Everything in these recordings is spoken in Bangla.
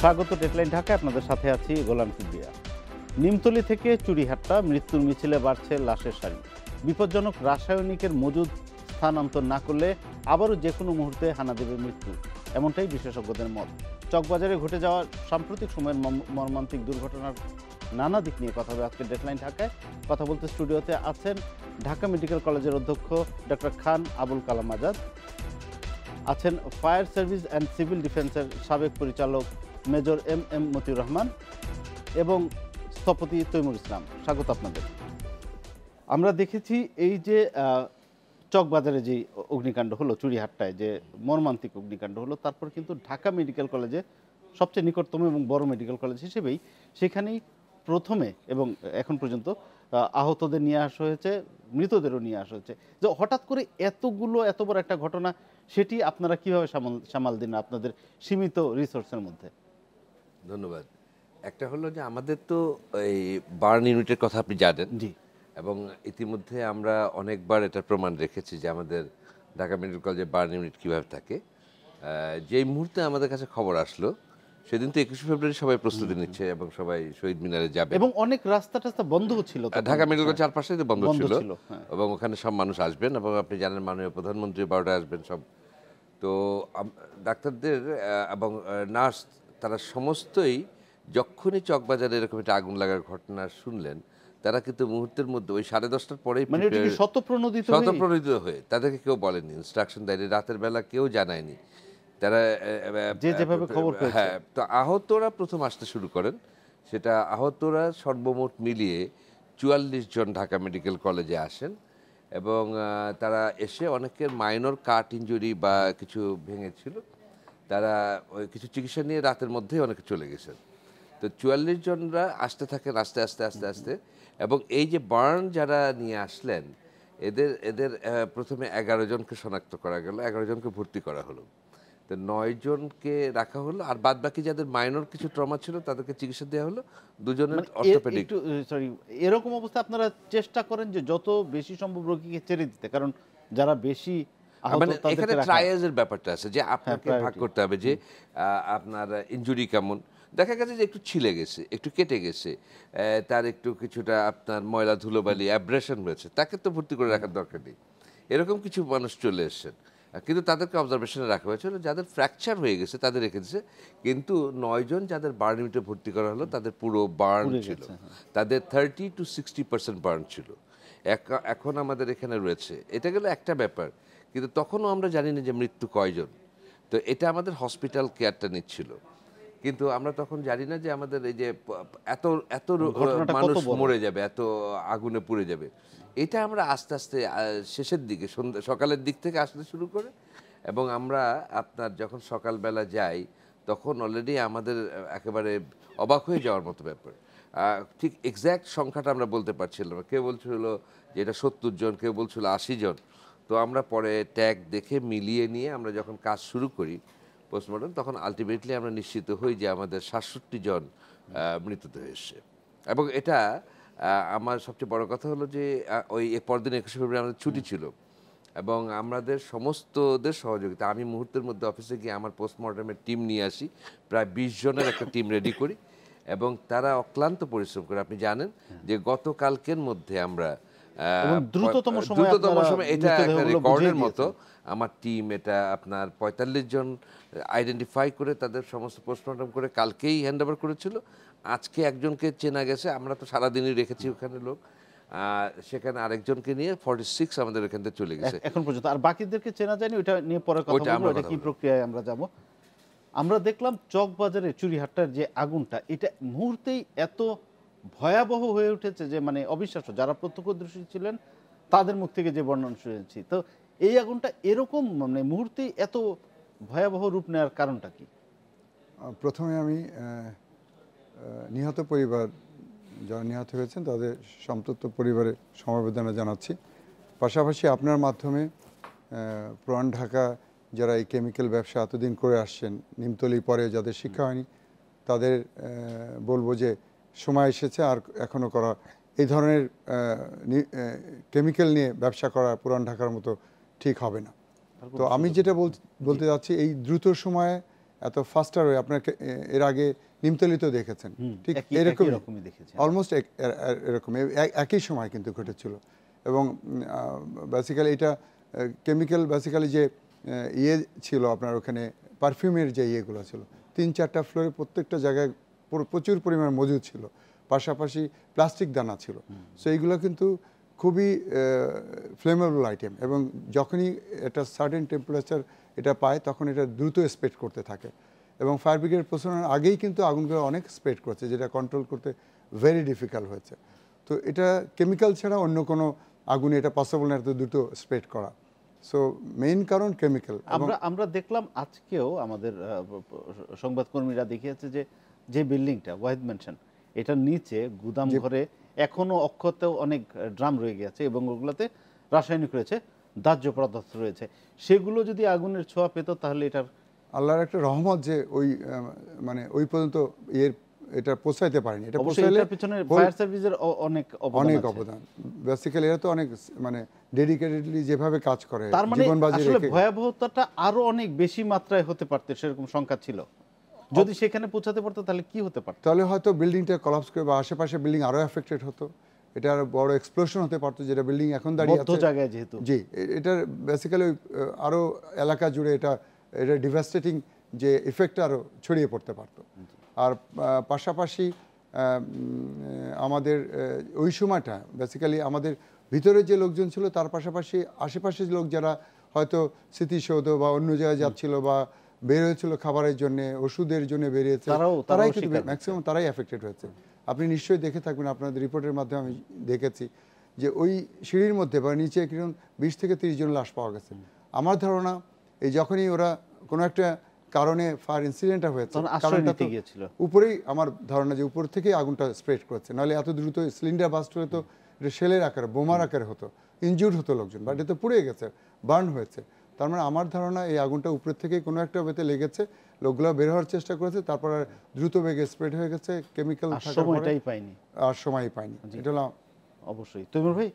স্বাগত ডেডলাইন ঢাকায়, আপনাদের সাথে আছি গোলাম কিবরিয়া। নিমতলী থেকে চুরিহাট্টা মৃত্যুর মিছিলে বাড়ছে লাশের সারি। বিপজ্জনক রাসায়নিকের মজুদ স্থানান্তর না করলে আবারও যে কোনো মুহূর্তে হানা দেবে মৃত্যু, এমনটাই বিশেষজ্ঞদের মত। চকবাজারে ঘটে যাওয়া সাম্প্রতিক সময়ের মর্মান্তিক দুর্ঘটনার নানা দিক নিয়ে কথা হবে আজকে ডেডলাইন ঢাকায়। কথা বলতে স্টুডিওতে আছেন ঢাকা মেডিকেল কলেজের অধ্যক্ষ ডক্টর খান আবুল কালাম আজাদ, আছেন ফায়ার সার্ভিস অ্যান্ড সিভিল ডিফেন্সের সাবেক পরিচালক major M M Motiur Rahman এবং স্থপতি তৈমুর ইসলাম। স্বাগত আপনাদের। আমরা দেখেছি এই যে চকবাজারে যে অগ্নিকাণ্ড হলো, চুরিহাট্টায় যে মর্মান্তিক অগ্নিকাণ্ড হলো, তারপর কিন্তু ঢাকা মেডিকেল কলেজে সবচেয়ে নিকটতম এবং বড় মেডিকেল কলেজ হিসেবেই সেখানেই প্রথমে এবং এখন পর্যন্ত আহতদের নিয়ে আসা হয়েছে, মৃতদেরও নিয়ে আসা হয়েছে। যে হঠাৎ করে এত বড় একটা ঘটনা, সেটি আপনারা কিভাবে সামাল দিন আপনাদের সীমিত রিসোর্সের মধ্যে? ধন্যবাদ। একটা হলো যে আমাদের তো এই বার্ন ইউনিটের কথা আপনি জানেন, জি, এবং ইতিমধ্যে আমরা অনেকবার এটার প্রমাণ রেখেছি যে আমাদের ঢাকা মেডিকেল কলেজে বার্ন ইউনিট কীভাবে থাকে। যেই মুহূর্তে আমাদের কাছে খবর আসলো সেদিন তো 21শে ফেব্রুয়ারি সবাই প্রস্তুতি নিচ্ছে এবং সবাই শহীদ মিনারে যাবে, এবং অনেক রাস্তা টাস্তা বন্ধ ছিল, ঢাকা মেডিকেল কলেজ চারপাশে বন্ধ ছিল, হ্যাঁ। এবং ওখানে সব মানুষ আসবেন এবং আপনি জানেন মাননীয় প্রধানমন্ত্রী 12টায় আসবেন সব। তো ডাক্তারদের এবং নার্স তারা সমস্তই যখনই চকবাজারে এরকম একটা আগুন লাগার ঘটনা শুনলেন, তারা কিন্তু মুহূর্তের মধ্যে ওই 10:30টার পরেই মানে এটা কি স্বতঃপ্রণোদিত হয়ে, তাদেরকে কেউ বলেনি, ইনস্ট্রাকশন দেয়নি, রাতের বেলা কেউ জানায়নি, তারা যেভাবে খবর পেয়েছে। হ্যাঁ। তো আহতরা প্রথম আসতে শুরু করেন, সেটা আহতরা সর্বমোট মিলিয়ে 44 জন ঢাকা মেডিকেল কলেজে আসেন, এবং তারা এসে অনেকের মাইনর কাট ইনজুরি বা কিছু ভেঙেছিল, তারা ওই কিছু চিকিৎসা নিয়ে রাতের মধ্যেই অনেকে চলে গেছেন। তো 44 জনরা আসতে থাকেন আস্তে আস্তে আস্তে আস্তে, এবং এই যে বার্ন যারা নিয়ে আসলেন এদের এদের প্রথমে 11 জনকে শনাক্ত করা গেল, 11 জনকে ভর্তি করা হলো, তো 9 জনকে রাখা হলো, আর বাদ বাকি যাদের মাইনর কিছু ট্রমা ছিল তাদেরকে চিকিৎসা দেওয়া হলো, দুজনের অর্থোপেডিক। সরি, এরকম অবস্থা আপনারা চেষ্টা করেন যে যত বেশি সম্ভব রোগীকে ছেড়ে দিতে, কারণ যারা বেশি মানে এখানে ট্রায়ালের ব্যাপারটা আছে যে আপনাকে ভাগ করতে হবে যে আপনার ইনজুরি কেমন, দেখা গেছে যে একটু ছিলে গেছে, একটু কেটে গেছে, তার একটু কিছুটা আপনার ময়লা ধুলোবালি অ্যাব্রেশন হয়েছে, তাকে তো ভর্তি করে রাখার দরকার নেই, এরকম কিছু মানুষ চলে এসেছেন, কিন্তু তাদেরকে অবজারভেশনে রাখা হয়েছিল। যাদের ফ্র্যাকচার হয়ে গেছে তাদের রেখে দিয়েছে, কিন্তু 9 জন যাদের বার্ন ইউনিটে ভর্তি করা হলো তাদের পুরো বার্ন ছিল, তাদের 30 to 60% বার্ন ছিল, এখন আমাদের এখানে রয়েছে। এটা গেল একটা ব্যাপার, কিন্তু তখনও আমরা জানি না যে মৃত্যু কয়জন, তো এটা আমাদের হসপিটাল কেয়ারটা নিচ্ছিল, কিন্তু আমরা তখন জানি না যে আমাদের এই যে এত এত মানুষ মরে যাবে, এত আগুনে পুড়ে যাবে। এটা আমরা আস্তে আস্তে শেষের দিকে সকালের দিক থেকে আসতে শুরু করে, এবং আমরা আপনার যখন সকালবেলা যাই তখন অলরেডি আমাদের একেবারে অবাক হয়ে যাওয়ার মতো ব্যাপার। ঠিক এক্স্যাক্ট সংখ্যাটা আমরা বলতে পারছিলাম, কেউ বলছিল যে এটা 70 জন, কেউ বলছিল 80 জন। তো আমরা পরে ট্যাগ দেখে মিলিয়ে নিয়ে আমরা যখন কাজ শুরু করি পোস্টমর্টম, তখন আলটিমেটলি আমরা নিশ্চিত হই যে আমাদের 67 জন মৃতদেহ এসছে। এবং এটা আমার সবচেয়ে বড় কথা হলো যে ওই পরদিন 21শে ফেব্রুয়ারি আমাদের ছুটি ছিল, এবং আমাদের সমস্তদের সহযোগিতা, আমি মুহূর্তের মধ্যে অফিসে গিয়ে আমার পোস্টমর্টমের টিম নিয়ে আসি, প্রায় 20 জনের একটা টিম রেডি করি, এবং তারা অক্লান্ত পরিশ্রম করে। আপনি জানেন যে গতকালকের মধ্যে আমরা দ্রুততম সময়, এটা একটা রেকর্ডের মতো, আমার টিম এটা আপনার 45 জন আইডেন্টিফাই করে তাদের সমস্ত পোস্টমর্টম করে কালকেই হ্যান্ড ওভার করেছিল। আজকে একজনকে চেনা গেছে, আমরা তো সারাদিনই রেখেছি ওখানে লোক, সেখানে আরেকজনকে নিয়ে 46 আমাদের এখান থেকে চলে গেছে এখন পর্যন্ত। আর বাকিদেরকে চেনা যায়নি, ওটা নিয়ে পরে কথা বলবো, এটা কি প্রক্রিয়ায় আমরা যাব। আমরা দেখলাম চকবাজারে চুরিহাট্টার যে আগুনটা, এটা মুহূর্তেই এত ভয়াবহ হয়ে উঠেছে যে মানে অবিশ্বাস্য। যারা প্রত্যক্ষদর্শী ছিলেন তাদের মুখ থেকে যে বর্ণনা শুনেছি, তো এই আগুনটা এরকম মানে মুহূর্তেই এত ভয়াবহ রূপ নেওয়ার কারণটা কি? প্রথমে আমি নিহত পরিবার, যারা নিহত হয়েছেন তাদের সম্পৃক্ত পরিবারে সমবেদনা জানাচ্ছি। পাশাপাশি আপনার মাধ্যমে পুরান ঢাকা যারা এই কেমিক্যাল ব্যবসা এতদিন করে আসছেন, নিমতলি পরে যাদের শিক্ষা হয়নি, তাদের বলবো যে সময় এসেছে আর এখনও করা এই ধরনের কেমিক্যাল নিয়ে ব্যবসা করা পুরান ঢাকার মতো ঠিক হবে না। তো আমি যেটা বলতে যাচ্ছি, এই দ্রুত সময়ে এত ফাস্টার হয়ে আপনাকে এর আগে নিমতলিতেও দেখেছেন, ঠিক এরকমই দেখেছেন, অলমোস্ট এরকম একই সময় কিন্তু ঘটেছিল। এবং বেসিক্যালি এটা কেমিক্যাল বেসিক্যালি যে ইয়ে ছিল আপনার ওখানে পারফিউমের যে ইয়েগুলো ছিল 3-4টা ফ্লোরে প্রত্যেকটা জায়গায় প্রচুর পরিমাণ মজুদ ছিল, পাশাপাশি প্লাস্টিক দানা ছিল। সো এইগুলো কিন্তু খুবই ফ্লেমেবল আইটেম, এবং যখনই এটা সার্টেন টেম্পারেচার এটা পায় তখন এটা দ্রুত স্প্রেড করতে থাকে, এবং ফায়ার ব্রিগেড পৌঁছানোর আগেই কিন্তু আগুনগুলো অনেক স্প্রেড করছে, যেটা কন্ট্রোল করতে ভেরি ডিফিকাল্ট হয়েছে। তো এটা কেমিক্যাল ছাড়া অন্য কোনো আগুনে এটা পসিবল না এত দ্রুত স্প্রেড করা। সো মেইন কারণ কেমিক্যাল। আমরা দেখলাম আজকেও আমাদের সংবাদকর্মীরা দেখিয়েছে যে বিল্ডিংটা ওয়াহিদ মেনশন, এটার নিচে গুদাম ঘরে এখনো অক্ষত অনেক ড্রাম রয়ে গেছে এবং ওগুলোতে রাসায়নিক রয়েছে, দাহ্য পদার্থ রয়েছে। সেগুলো যদি আগুনের ছোঁয়া পেত তাহলে এটার আল্লাহর একটা রহমত যে ওই মানে ওই পর্যন্ত এটা পৌঁছাইতে পারেনি। এটা পৌঁছাইলে পিছনে ফায়ার সার্ভিসের অনেক অবদান। বেসিক্যালি এরা তো অনেক মানে ডেডিকেটেডলি যেভাবে কাজ করে, তার মানে আসলে ভয়াবহতাটা আরো অনেক বেশি মাত্রায় হতে পারত, সেরকম সংখ্যা ছিল। যদি সেখানে পৌঁছাতে পারতো তাহলে কি হতে পারত? তাহলে হয়তো বিল্ডিংটা কলাপস করে বা আশেপাশে বিল্ডিং আরো এফেক্টেড হতো, এটা আরো বড় এক্সপ্লোশন হতে পারতো, যেটা বিল্ডিং এখন দাঁড়িয়ে আছে জায়গায় যেহেতু। জি, এটার বেসিক্যালি আরো এলাকা জুড়ে এটা ডিভাস্টেটিং যে ইফেক্ট আরো ছড়িয়ে পড়তে পারতো। আর পাশাপাশি আমাদের ওই সময়টা বেসিক্যালি আমাদের ভিতরে যে লোকজন ছিল তার পাশাপাশি আশেপাশের লোক যারা হয়তো স্মৃতিসৌধ বা অন্য জায়গায় যাচ্ছিল বা বের হয়েছিল খাবারের জন্য, ওষুধের জন্য বেরিয়েছে, তারাই কিন্তু ম্যাক্সিমাম তারাই এফেক্টেড হয়েছে। আপনি নিশ্চয়ই দেখে থাকবেন, আপনাদের রিপোর্টের মাধ্যমে আমি দেখেছি যে ওই সিঁড়ির মধ্যে বা নিচে কিরকম 20 থেকে 30 জন লাশ পাওয়া গেছে। আমার ধারণা এই যখনই ওরা কোনো একটা কারণে ফায়ার ইনসিডেন্টটা হয়েছে, কারণটা তো উপরেই, আমার ধারণা যে উপর থেকেই আগুনটা স্প্রেড করেছে, নাহলে এত দ্রুত সিলিন্ডার বাস্ট হলে তো এটা শেলের আকারে, বোমার আকারে হতো, ইনজুর্ড হতো লোকজন, বাট এটা তো পুড়ে গেছে, বার্ন হয়েছে। তার মানে আমার ধারণা এই আগুনটা উপরের থেকেই কোনো একটা ওয়েতে লেগেছে, লোকগুলো বের হওয়ার চেষ্টা করেছে, তারপর দ্রুত বেগে স্প্রেড হয়ে গেছে, কেমিক্যাল সময়টাই পাইনি, আর সময়ই পাইনি। এটা হলো অবশ্যই। তৈমুর ভাই,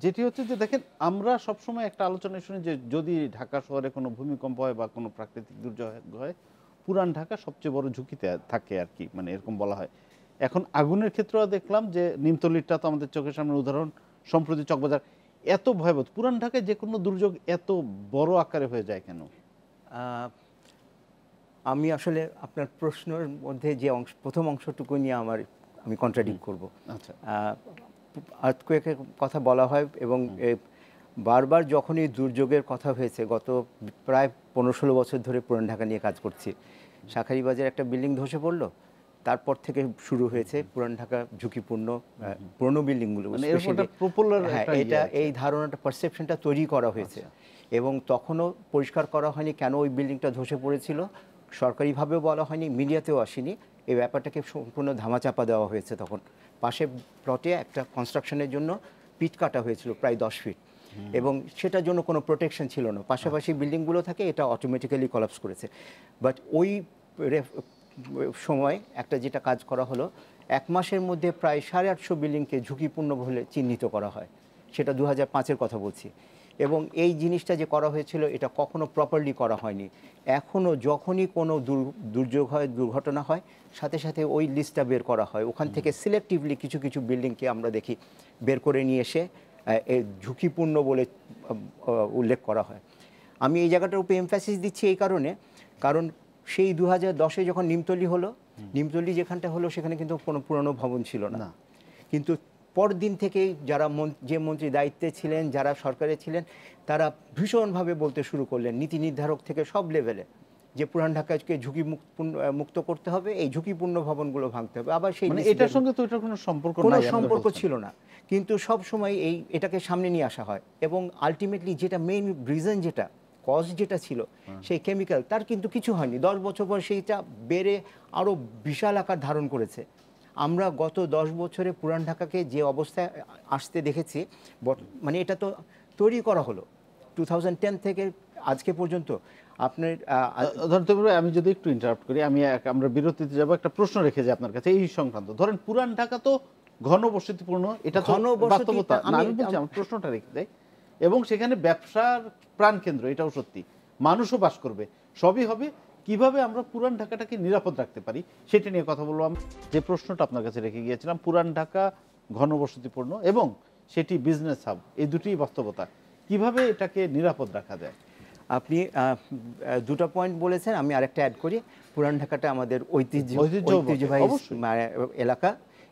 যেটি হচ্ছে যে দেখেন আমরা সবসময় একটা আলোচনায় শুনি যে যদি ঢাকা শহরে কোনো ভূমিকম্প হয় বা কোনো প্রাকৃতিক দুর্যোগ হয়, পুরান ঢাকা সবচেয়ে বড় ঝুঁকিতে থাকে আর কি, মানে এরকম বলা হয়। এখন আগুনের ক্ষেত্রেও দেখলাম যে নিমতলিটা তো আমাদের চোখের সামনে উদাহরণ, সম্প্রতি চকবাজার, এত ভয়াবহ পুরান ঢাকায় যে কোনো দুর্যোগ এত বড় আকারে হয়ে যায় কেন? আমি আসলে আপনার প্রশ্নের মধ্যে যে প্রথম অংশটুকু নিয়ে আমি কন্ট্রাডিক্ট করব। আচ্ছা, আর্থকুয়েকের কথা বলা হয় এবং বারবার যখন এই দুর্যোগের কথা হয়েছে, গত প্রায় 15-16 বছর ধরে পুরান ঢাকা নিয়ে কাজ করছি। শাঁখারীবাজার একটা বিল্ডিং ধসে পড়লো, তারপর থেকে শুরু হয়েছে পুরান ঢাকা ঝুঁকিপূর্ণ পুরনো বিল্ডিংগুলো, এটা এই ধারণাটা, পারসেপশনটা তৈরি করা হয়েছে। এবং তখনও পরিষ্কার করা হয়নি কেন ওই বিল্ডিংটা ধসে পড়েছিল, সরকারিভাবেও বলা হয়নি, মিডিয়াতেও আসেনি। এই ব্যাপারটাকে সম্পূর্ণ ধামাচাপা দেওয়া হয়েছে। তখন পাশে প্লটে একটা কনস্ট্রাকশনের জন্য পিট কাটা হয়েছিল প্রায় 10 ফিট, এবং সেটার জন্য কোনো প্রোটেকশন ছিল না, পাশাপাশি বিল্ডিংগুলো থাকে, এটা অটোমেটিক্যালি কলাপস করেছে। বাট ওই সময় একটা যেটা কাজ করা হলো, 1 মাসের মধ্যে প্রায় 850 বিল্ডিংকে ঝুঁকিপূর্ণ বলে চিহ্নিত করা হয়, সেটা 2005-এর কথা বলছি। এবং এই জিনিসটা যে করা হয়েছিল এটা কখনো প্রপারলি করা হয়নি। এখনও যখনই কোনো দুর্যোগ হয়, দুর্ঘটনা হয়, সাথে সাথে ওই লিস্টটা বের করা হয়, ওখান থেকে সিলেক্টিভলি কিছু কিছু বিল্ডিংকে আমরা দেখি বের করে নিয়ে এসে ঝুঁকিপূর্ণ বলে উল্লেখ করা হয়। আমি এই জায়গাটার উপরে এমফ্যাসিস দিচ্ছি এই কারণ সেই 2010-এ যখন নিমতলি হলো, নিমতলি যেখানটা হলো সেখানে কিন্তু কোনো পুরনো ভবন ছিল না, কিন্তু পরদিন থেকেই যে মন্ত্রী দায়িত্বে ছিলেন, যারা সরকারে ছিলেন, তারা ভীষণভাবে বলতে শুরু করলেন নীতি নির্ধারক থেকে সব লেভেলে, যে পুরান ঢাকাকে ঝুঁকি মুক্ত করতে হবে, এই ঝুঁকিপূর্ণ ভবনগুলো ভাঙতে হবে। আবার সেই এটার সঙ্গে তো এটার কোনো সম্পর্ক ছিল না, কিন্তু সব সময় এটাকে সামনে নিয়ে আসা হয়। এবং আলটিমেটলি যেটা মেইন রিজন, যেটা কজ যেটা ছিল সেই কেমিক্যাল, তার কিন্তু কিছু হয়নি। 10 বছর পর সেইটা বেড়ে আরও বিশাল আকার ধারণ করেছে। আমরা গত 10 বছরে পুরান ঢাকাকে যে অবস্থায় আসতে দেখেছি, মানে এটা তো তৈরি করা হলো 2010 থেকে আজকে পর্যন্ত। আপনার ধরেন, আমি যদি একটু ইন্টারাপ্ট করি, আমরা বিরতিতে যাব, একটা প্রশ্ন রেখে যাই আপনার কাছে এই সংক্রান্ত। ধরেন পুরান ঢাকা তো ঘনবসতিপূর্ণ, এটা তো বাস্তবতা, আমি বলছি, আমার প্রশ্নটা রেখে দেয়, এবং সেখানে ব্যবসার প্রাণকেন্দ্র, এটাও সত্যি, মানুষও বাস করবে, সবই হবে, কিভাবে আমরা পুরান ঢাকাটাকে নিরাপদ রাখতে পারি সেটা নিয়ে কথা বললাম। যে প্রশ্নটা আপনার কাছে রেখে গিয়েছিলাম, পুরান ঢাকা ঘনবসতিপূর্ণ এবং সেটি বিজনেস হাব, এই দুটিই বাস্তবতা, কিভাবে এটাকে নিরাপদ রাখা যায়? আপনি দুটো পয়েন্ট বলেছেন, আমি আরেকটা অ্যাড করি। পুরান ঢাকাটা আমাদের ঐতিহ্যবাহী এলাকা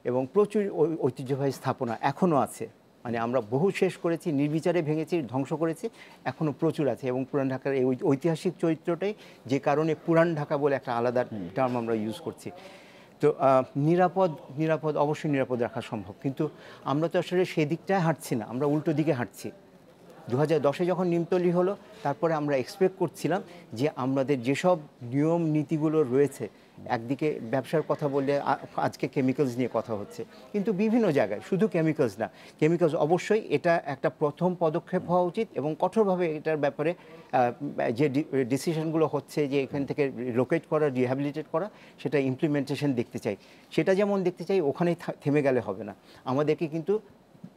এবং প্রচুর ঐতিহ্যবাহী স্থাপনা এখনও আছে। মানে আমরা বহু শেষ করেছি, নির্বিচারে ভেঙেছি, ধ্বংস করেছি, এখনও প্রচুর আছে। এবং পুরান ঢাকার এই ঐতিহাসিক চরিত্রটাই যে কারণে পুরান ঢাকা বলে একটা আলাদা টার্ম আমরা ইউজ করছি। তো নিরাপদ অবশ্যই নিরাপদ রাখা সম্ভব, কিন্তু আমরা তো আসলে সেদিকটায় হাঁটছি না, আমরা উল্টো দিকে হাঁটছি। 2010-এ যখন নিমতলি হলো, তারপরে আমরা এক্সপেক্ট করছিলাম যে আমাদের যেসব নিয়ম নীতিগুলো রয়েছে, একদিকে ব্যবসার কথা বললে আজকে কেমিক্যালস নিয়ে কথা হচ্ছে, কিন্তু বিভিন্ন জায়গায় শুধু কেমিক্যালস না, কেমিক্যালস অবশ্যই এটা একটা প্রথম পদক্ষেপ হওয়া উচিত এবং কঠোরভাবে এটার ব্যাপারে যে ডিসিশনগুলো হচ্ছে যে এখান থেকে লোকেট করা, রিহ্যাবিলিটেট করা, সেটা ইমপ্লিমেন্টেশন দেখতে চাই। সেটা যেমন দেখতে চাই, ওখানেই থেমে গেলে হবে না, আমাদেরকে কিন্তু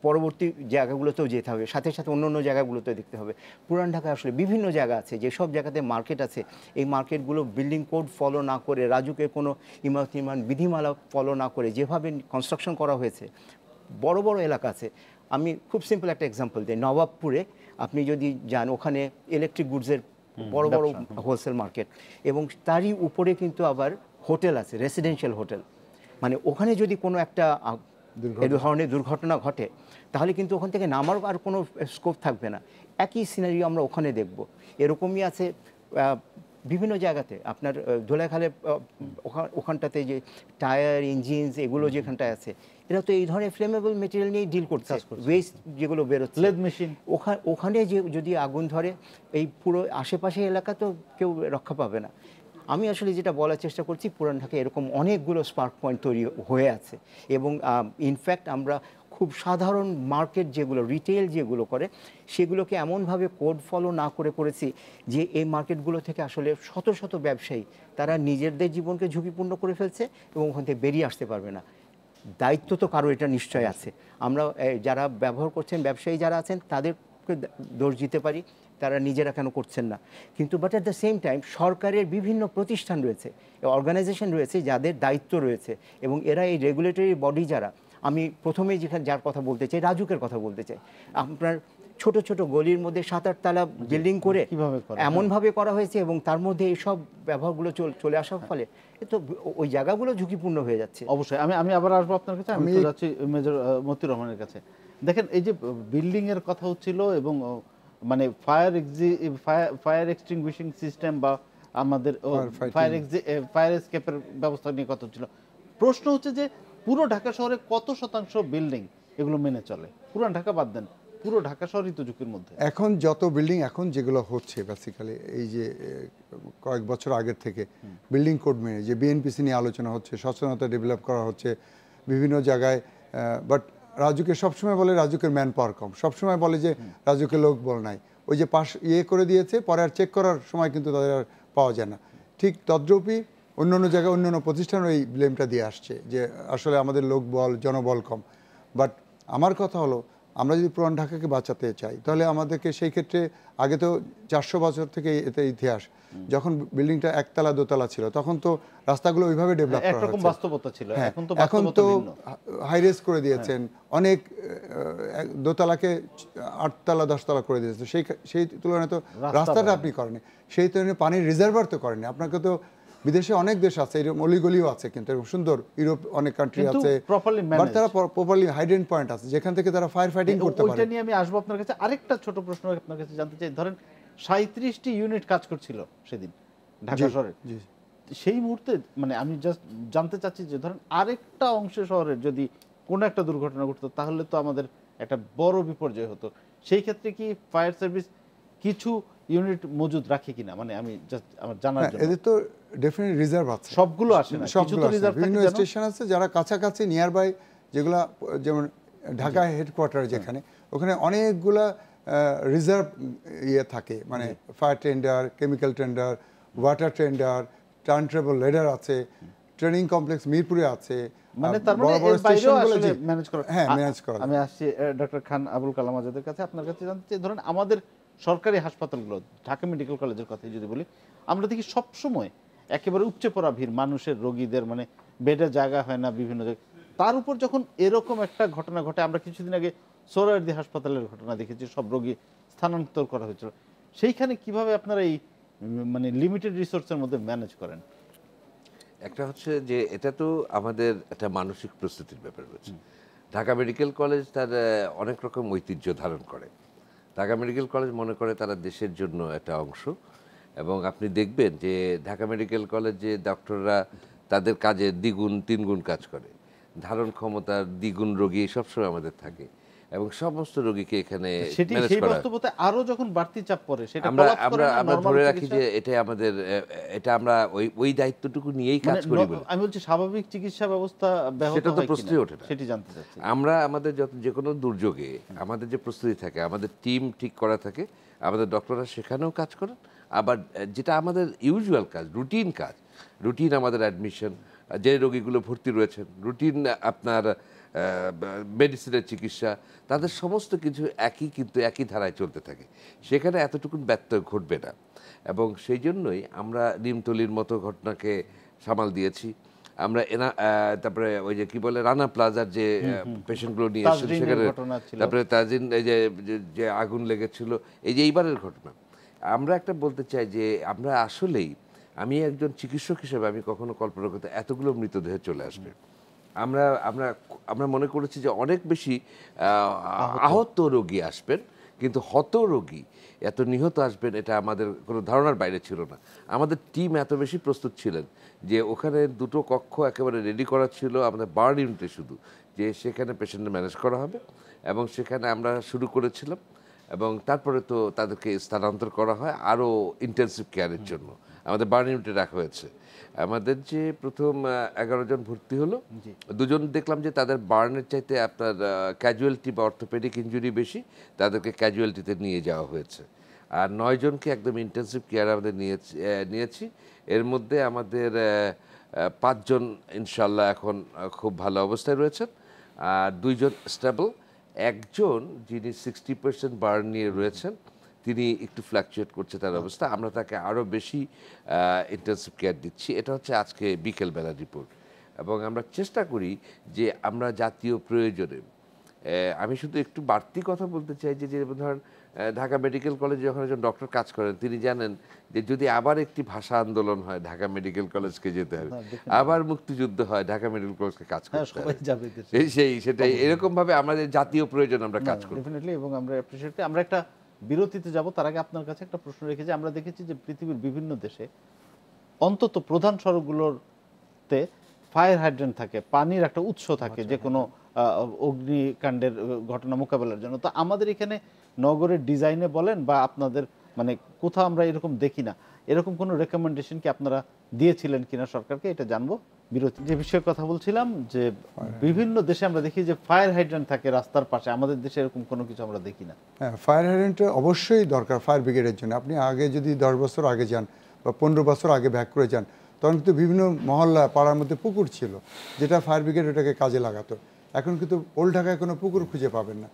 পরবর্তী জায়গাগুলোতেও যেতে হবে, সাথে সাথে অন্য জায়গাগুলোতেও দেখতে হবে। পুরান ঢাকায় আসলে বিভিন্ন জায়গা আছে, যেসব জায়গাতে মার্কেট আছে, এই মার্কেটগুলো বিল্ডিং কোড ফলো না করে, রাজুকের কোনো ইমারত নির্মাণ বিধিমালা ফলো না করে যেভাবে কনস্ট্রাকশন করা হয়েছে, বড় বড় এলাকা আছে। আমি খুব সিম্পল একটা এক্সাম্পল দিই, নবাবপুরে আপনি যদি যান, ওখানে ইলেকট্রিক গুডসের বড় বড় হোলসেল মার্কেট, এবং তারই উপরে কিন্তু আবার হোটেল আছে, রেসিডেন্সিয়াল হোটেল। মানে ওখানে যদি কোনো একটা এই ধরনের দুর্ঘটনা ঘটে, তাহলে কিন্তু ওখান থেকে নামার আর কোনো স্কোপ থাকবে না। একই সিনারিও আমরা ওখানে দেখব। এরকমই আছে বিভিন্ন জায়গাতে, আপনার ধোলাইখালে ওখানটাতে যে টায়ার, ইঞ্জিনস, এগুলো যেখানটায় আছে, এরা তো এই ধরনের ফ্লেমেবল মেটেরিয়াল নিয়েই ডিল করছে, ওয়েস্ট যেগুলো বেরোচ্ছে, লেদ মেশিন। ওখানে যে যদি আগুন ধরে, এই পুরো আশেপাশে এলাকা তো কেউ রক্ষা পাবে না। আমি আসলে যেটা বলার চেষ্টা করছি, পুরান ঢাকায় এরকম অনেকগুলো স্পার্ক পয়েন্ট তৈরি হয়ে আছে, এবং ইনফ্যাক্ট আমরা খুব সাধারণ মার্কেট যেগুলো, রিটেল যেগুলো করে, সেগুলোকে এমনভাবে কোড ফলো না করে করেছি যে এই মার্কেটগুলো থেকে আসলে শত শত ব্যবসায়ী তারা নিজেদের জীবনকে ঝুঁকিপূর্ণ করে ফেলছে এবং ওখান থেকে বেরিয়ে আসতে পারবে না। দায়িত্ব তো কারো এটা নিশ্চয় আছে। আমরা যারা ব্যবহার করছেন, ব্যবসায়ী যারা আছেন, তাদেরকে দোষ দিতে পারি, তারা নিজেরা কেন করছেন না, কিন্তু but at the same time সরকারের বিভিন্ন প্রতিষ্ঠান রয়েছে, অর্গানাইজেশন রয়েছে, যাদের দায়িত্ব রয়েছে, এবং এরা এই রেগুলেটরি বডি যারা, আমি প্রথমেই যার কথা বলতে চাই, রাজুকের কথা বলতে চাই। আপনার ছোট ছোট গলির মধ্যে 7-8 তলা বিল্ডিং করে এমনভাবে করা হয়েছে, এবং তার মধ্যে এইসব ব্যবহারগুলো চলে আসার ফলে তো ওই জায়গাগুলো ঝুঁকিপূর্ণ হয়ে যাচ্ছে। অবশ্যই আমি আবার আসবো আপনার কাছে, আমি যাচ্ছি মেজর মতিউর রহমানের কাছে। দেখেন, এই যে বিল্ডিং এর কথা হচ্ছিল এবং মানে ফায়ার এক্সটিংগুইশিং সিস্টেম বা আমাদের ফায়ার এসকেপের ব্যবস্থা নিয়ে কথা হচ্ছিল। প্রশ্ন হচ্ছে যে পুরো ঢাকা শহরে কত শতাংশ বিল্ডিং এগুলো মেনে চলে? পুরান ঢাকা বাদ দেন, পুরো ঢাকা শহরই তো ঝুঁকির মধ্যে। এখন যত বিল্ডিং এখন যেগুলো হচ্ছে বেসিক্যালি এই যে কয়েক বছর আগের থেকে বিল্ডিং কোড মেনে যে বিএনপিসি নিয়ে আলোচনা হচ্ছে, সচেতনতা ডেভেলপ করা হচ্ছে বিভিন্ন জায়গায়, বাট রাজুকে সবসময় বলে রাজুকের ম্যান পাওয়ার কম, সবসময় বলে যে রাজুকের লোক বল নাই, ওই যে পাশ করে দিয়েছে, পরে আর চেক করার সময় কিন্তু তাদের আর পাওয়া যায় না। ঠিক তদ্রূপই অন্য জায়গায় অন্য প্রতিষ্ঠান ওই ব্লেমটা দিয়ে আসছে যে আসলে আমাদের লোক বল, জনবল কম। বাট আমার কথা হলো, আমরা যদি পুরান ঢাকাকে বাঁচাতে চাই, তাহলে আমাদেরকে সেই ক্ষেত্রে আগে তো 400 বছর থেকে এতে ইতিহাস, যখন বিল্ডিংটা একতলা দোতলা ছিল, তখন তো রাস্তাগুলো ওইভাবে ডেভেলপ করা হয়েছে, বাস্তবতা ছিল। এখন তো হাইরেস করে দিয়েছেন, অনেক দোতলাকে 8 তলা 10 তলা করে দিয়েছে। সেই তুলনায় তো রাস্তাটা আপনি করেনি, সেই তুলনায় পানির রিজার্ভার তো করেনি। আপনাকে তো বিদেশে অনেক দেশ আছে, এরকম অলিগলিও আছে, কিন্তু এরকম সুন্দর ইউরোপ অনেক কান্ট্রি আছে, বাট তারা প্রপারলি হাইডেন পয়েন্ট আছে যেখান থেকে তারা ফায়ার ফাইটিং করতে পারে। ওইটা নিয়ে আমি আসবো আপনার কাছে। আরেকটা ছোট প্রশ্ন আপনার কাছে জানতে চাই, ধরেন 37টি ইউনিট কাজ করছিল সেদিন ঢাকা শহরে, সেই মুহূর্তে মানে আমি জাস্ট জানতে চাচ্ছি যে ধরেন আরেকটা অংশ শহরের যদি কোনো একটা দুর্ঘটনা ঘটতো, তাহলে তো আমাদের একটা বড় বিপর্যয় হতো। সেই ক্ষেত্রে কি ফায়ার সার্ভিস কিছু ইউনিট মজুদ রাখে কিনা, মানে আমি জাস্ট আমার জানার জন্য। এদের তো ডেফিনেটলি রিজার্ভ আছে, সবগুলো আসে না, কিছু তো রিজার্ভ থাকে। বিভিন্ন স্টেশন আছে যারা কাছাকাছি নিয়ার বাই, যেগুলা যেমন ঢাকা হেডকোয়ার্টার যেখানে, ওখানে অনেকগুলা রিজার্ভ থাকে, মানে fire tender, chemical tender, water tender, turn treble ladder আছে, ট্রেনিং কমপ্লেক্স মিরপুরে আছে, মানে তার মানে এর বাইরেও আসলে ম্যানেজ করা। হ্যাঁ, ম্যানেজ করা। আমি আসছি ডক্টর খান আবুল কালাম আজাদের কাছে, আপনার কাছে জানতে চাই, ধরেন আমাদের সরকারি হাসপাতালগুলো, ঢাকা মেডিকেল কলেজের কথাই যদি বলি, আমরা দেখি সবসময় একেবারে উপচে পড়া ভিড় মানুষের, রোগীদের, মানে বেডের জায়গা হয় না বিভিন্ন জায়গায়, তার উপর যখন এরকম একটা ঘটনা ঘটে, আমরা কিছুদিন আগে সোহরাওয়ার্দী হাসপাতালের ঘটনা দেখেছি, সব রোগী স্থানান্তর করা হয়েছিল, সেইখানে কিভাবে আপনারা এই মানে লিমিটেড রিসোর্সের মধ্যে ম্যানেজ করেন? একটা হচ্ছে যে এটা তো আমাদের একটা মানসিক প্রস্তুতির ব্যাপার রয়েছে। ঢাকা মেডিকেল কলেজ তার অনেক রকম ঐতিহ্য ধারণ করে। ঢাকা মেডিকেল কলেজ মনে করে তারা দেশের জন্য একটা অংশ, এবং আপনি দেখবেন যে ঢাকা মেডিকেল কলেজে ডক্টররা তাদের কাজে দ্বিগুণ তিনগুণ কাজ করে, ধারণ ক্ষমতার দ্বিগুণ রোগী সবসময় আমাদের থাকে, এবং সমস্ত রোগীকে এখানে সেটি ম্যানেজ সেই করা হয়। বাস্তবতায় আরো যখন বাড়তি চাপ পড়ে সেটা আমরা collapse করে আমরা না আমরা normal ধরে রাখি চিকিৎসা? যে এটা আমাদের এটা আমরা ওই দায়িত্বটুকু নিয়েই কাজ মানে করি বলে। আমি বলছি স্বাভাবিক চিকিৎসা ব্যবস্থা ব্যাহত সেটা তো হয় কিনা, প্রশ্নই ওঠে না। সেটি জানতে চাচ্ছি। আমরা আমাদের যে কোনো দুর্যোগে আমাদের যে প্রস্তুতি থাকে, আমাদের টিম ঠিক করা থাকে, আমাদের ডক্টররা সেখানেও কাজ করেন। আবার যেটা আমাদের ইউজুয়াল কাজ, রুটিন আমাদের অ্যাডমিশন, যে রোগীগুলো ভর্তি রয়েছেন, রুটিন আপনার মেডিসিনের চিকিৎসা, তাদের সমস্ত কিছু কিন্তু একই ধারায় চলতে থাকে, সেখানে এতটুকুন ব্যত্যয় ঘটবে না। এবং সেই জন্যই আমরা নিমতলির মতো ঘটনাকে সামাল দিয়েছি। আমরা তারপরে ওই যে কি বলে রানা প্লাজার যে পেশেন্টগুলো নিয়ে এসেছেন তাজরিনের সেখানে, ঘটনা ছিল। তারপরে তাজিন এই যে আগুন লেগেছিল, এই যে এইবারের ঘটনা, আমরা একটা বলতে চাই যে আমরা আসলেই, আমি একজন চিকিৎসক হিসেবে আমি কখনো কল্পনা করতে এতগুলো মৃতদেহ চলে আসবে। আমরা আমরা আমরা মনে করেছি যে অনেক বেশি আহত রোগী আসবেন, কিন্তু হত রোগী এত নিহত আসবেন এটা আমাদের কোনো ধারণার বাইরে ছিল না। আমাদের টিম এত বেশি প্রস্তুত ছিলেন যে ওখানে দুটো কক্ষ একেবারে রেডি করা ছিল আমাদের বার্ন ইউনিটে, শুধু যে সেখানে পেশেন্ট ম্যানেজ করা হবে, এবং সেখানে আমরা শুরু করেছিলাম, এবং তারপরে তো তাদেরকে স্থানান্তর করা হয় আরও ইন্টেন্সিভ কেয়ারের জন্য, আমাদের বার্ন ইউনিটে রাখা হয়েছে। আমাদের যে প্রথম 11 জন ভর্তি হলো, দুজন দেখলাম যে তাদের বার্নের চাইতে আপনার ক্যাজুয়ালিটি বা অর্থোপেডিক ইনজুরি বেশি, তাদেরকে ক্যাজুয়ালিটিতে নিয়ে যাওয়া হয়েছে। আর 9 জনকে একদম ইন্টেন্সিভ কেয়ার আমাদের নিয়েছি। এর মধ্যে আমাদের 5 জন ইনশাল্লাহ এখন খুব ভালো অবস্থায় রয়েছেন, আর 2 জন স্টেবল, একজন যিনি 60% বার্ন নিয়ে রয়েছেন, তিনি একটু ফ্ল্যাকচুয়েট করছে তার অবস্থা, আমরা তাকে আরও বেশি ইন্টেন্সিভ কেয়ার দিচ্ছি। এটা হচ্ছে আজকে বিকেলবেলার রিপোর্ট, এবং আমরা চেষ্টা করি যে আমরা জাতীয় প্রয়োজনে, আমি শুধু একটু বাড়তি কথা বলতে চাই যে যেমন ধরেন ঢাকা মেডিকেল কলেজে যখন একজন ডক্টর কাজ করেন, তিনি জানেন যে যদি আবার একটি ভাষা আন্দোলন হয় ঢাকা মেডিকেল কলেজকে যেতে হবে, আবার মুক্তিযুদ্ধ হয় ঢাকা মেডিকেল কলেজকে কাজ করতে হবে, সেটাই এরকম ভাবে আমাদের জাতীয় প্রয়োজন আমরা কাজ করি ডেফিনেটলি। এবং আমরা অ্যাপ্রিশিয়েট করি। আমরা একটা বিরতিতে যাব, তার আগে আপনার কাছে একটা প্রশ্ন রেখেছি। আমরা দেখেছি যে পৃথিবীর বিভিন্ন দেশে অন্তত প্রধান সড়কগুলোতে ফায়ার হাইড্রেন্ট থাকে, পানির একটা উৎস থাকে যে কোনো অগ্নিকাণ্ডের ঘটনা মোকাবেলার জন্য। তো আমাদের এখানে নগরের ডিজাইনে বলেন বা আপনাদের মানে কোথাও আমরা এরকম দেখি না, এরকম কোনো রেকমেন্ডেশন কি আপনারা দিয়েছিলেন কিনা সরকারকে, এটা জানবো। বিরতি। যে বিষয়ে কথা বলছিলাম যে বিভিন্ন দেশে আমরা দেখি যে ফায়ার হাইড্রেন্ট থাকে রাস্তার পাশে, আমাদের দেশে এরকম কোনো কিছু আমরা দেখি না। হ্যাঁ, ফায়ার হাইড্রেন্ট অবশ্যই দরকার ফায়ার ব্রিগেডের জন্য। আপনি আগে যদি 10 বছর আগে যান বা 15 বছর আগে ব্যাক করে যান, তখন কিন্তু বিভিন্ন মহল্লা পাড়ার মধ্যে পুকুর ছিল, যেটা ফায়ার ব্রিগেড ওটাকে কাজে লাগাতো। এখন কিন্তু ওল্ড ঢাকায় কোনো পুকুর খুঁজে পাবেন না।